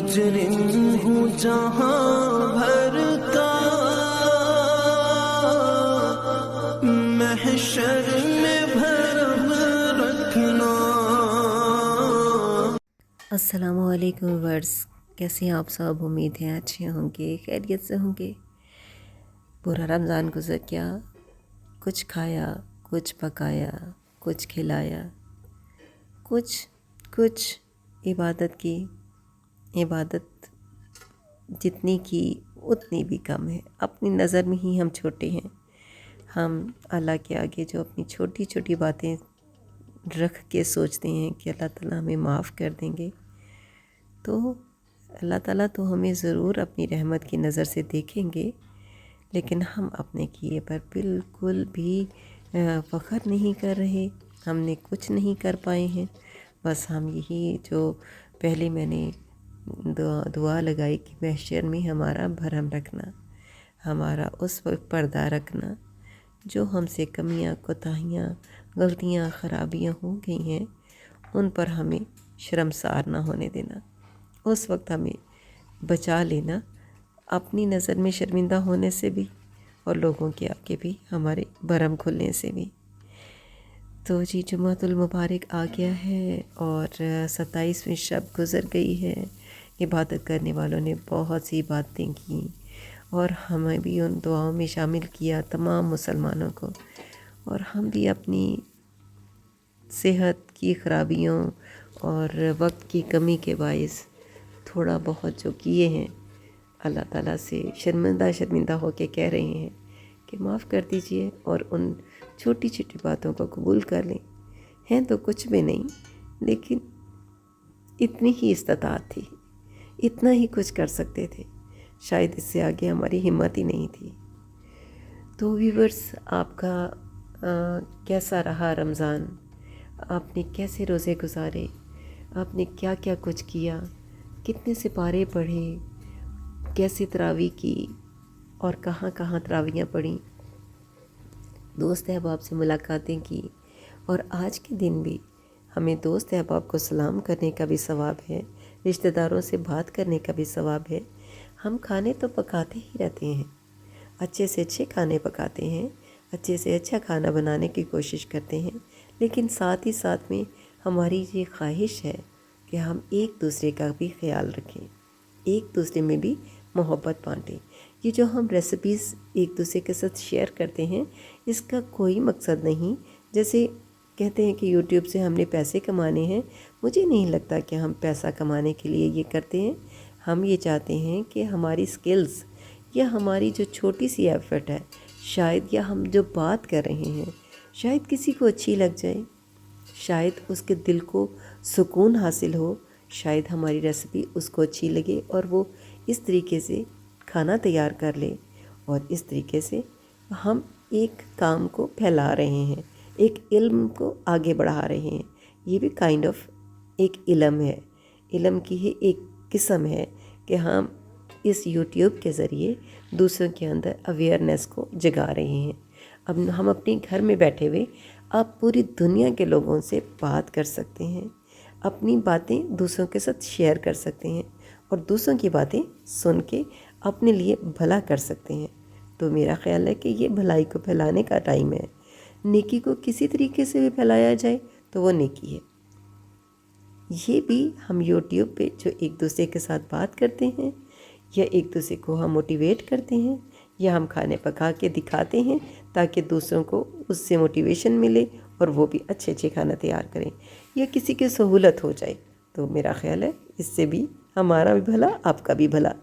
मुजरिम हूँ जहाँ भर का, महशर में भरम रखना। अस्सलामु अलैकुम वर्स, कैसे हैं आप सब? उम्मीद है अच्छे होंगे, खैरियत से होंगे। पूरा रमज़ान गुज़र गया, कुछ खाया, कुछ पकाया, कुछ खिलाया, कुछ इबादत की। इबादत जितनी की उतनी भी कम है। अपनी नज़र में ही हम छोटे हैं। हम अल्लाह के आगे जो अपनी छोटी छोटी बातें रख के सोचते हैं कि अल्लाह ताला हमें माफ़ कर देंगे, तो अल्लाह ताला तो हमें ज़रूर अपनी रहमत की नज़र से देखेंगे, लेकिन हम अपने किए पर बिल्कुल भी फ़ख्र नहीं कर रहे। हमने कुछ नहीं कर पाए हैं। बस हम यही जो पहले मैंने दुआ लगाई कि महशर में हमारा भरम रखना, हमारा उस वक्त पर्दा रखना, जो हमसे कमियां, कोताहियाँ, गलतियां, ख़राबियाँ हो गई हैं, उन पर हमें शर्मसार ना होने देना। उस वक्त हमें बचा लेना, अपनी नज़र में शर्मिंदा होने से भी और लोगों के आगे भी हमारे भरम खुलने से भी। तो जी, जुम्मतुल मुबारक आ गया है और 27वीं शब गुज़र गई है। इबादत करने वालों ने बहुत सी बातें की और हमें भी उन दुआओं में शामिल किया, तमाम मुसलमानों को। और हम भी अपनी सेहत की ख़राबियों और वक्त की कमी के बाइस थोड़ा बहुत जो किए हैं, अल्लाह ताला से शर्मिंदा होकर कह रहे हैं कि माफ़ कर दीजिए और उन छोटी छोटी बातों को कबूल कर लें। हैं तो कुछ भी नहीं, लेकिन इतनी ही इस्तात थी, इतना ही कुछ कर सकते थे। शायद इससे आगे हमारी हिम्मत ही नहीं थी। तो व्यूअर्स, आपका कैसा रहा रमज़ान? आपने कैसे रोज़े गुजारे? आपने क्या क्या कुछ किया? कितने सिपारे पढ़े? कैसे तरावी की और कहाँ कहाँ तरावियाँ पढ़ी? दोस्त अहबाब से मुलाकातें की। और आज के दिन भी हमें दोस्त अहबाब को सलाम करने का भी सवाब है, रिश्तेदारों से बात करने का भी सवाब है। हम खाने तो पकाते ही रहते हैं, अच्छे से अच्छे खाने पकाते हैं, अच्छे से अच्छा खाना बनाने की कोशिश करते हैं, लेकिन साथ ही साथ में हमारी ये ख्वाहिश है कि हम एक दूसरे का भी ख्याल रखें, एक दूसरे में भी मोहब्बत बांटें। ये जो हम रेसिपीज़ एक दूसरे के साथ शेयर करते हैं, इसका कोई मकसद नहीं। जैसे कहते हैं कि यूट्यूब से हमने पैसे कमाने हैं, मुझे नहीं लगता कि हम पैसा कमाने के लिए ये करते हैं। हम ये चाहते हैं कि हमारी स्किल्स या हमारी जो छोटी सी एफर्ट है, शायद, या हम जो बात कर रहे हैं, शायद किसी को अच्छी लग जाए, शायद उसके दिल को सुकून हासिल हो, शायद हमारी रेसिपी उसको अच्छी लगे और वो इस तरीके से खाना तैयार कर ले। और इस तरीके से हम एक काम को फैला रहे हैं, एक इल्म को आगे बढ़ा रहे हैं। ये भी काइंड ऑफ एक इल्म है, इल्म की ही एक किस्म है कि हम इस यूट्यूब के ज़रिए दूसरों के अंदर अवेयरनेस को जगा रहे हैं। अब हम अपने घर में बैठे हुए आप पूरी दुनिया के लोगों से बात कर सकते हैं, अपनी बातें दूसरों के साथ शेयर कर सकते हैं और दूसरों की बातें सुन के अपने लिए भला कर सकते हैं। तो मेरा ख़्याल है कि ये भलाई को फैलाने का टाइम है। नेकी को किसी तरीके से भी फैलाया जाए तो वो नेकी है। ये भी हम यूट्यूब पे जो एक दूसरे के साथ बात करते हैं, या एक दूसरे को हम मोटिवेट करते हैं, या हम खाने पका के दिखाते हैं ताकि दूसरों को उससे मोटिवेशन मिले और वो भी अच्छे अच्छे खाना तैयार करें, या किसी की सहूलत हो जाए, तो मेरा ख़्याल है इससे भी हमारा भी भला, आपका भी भला।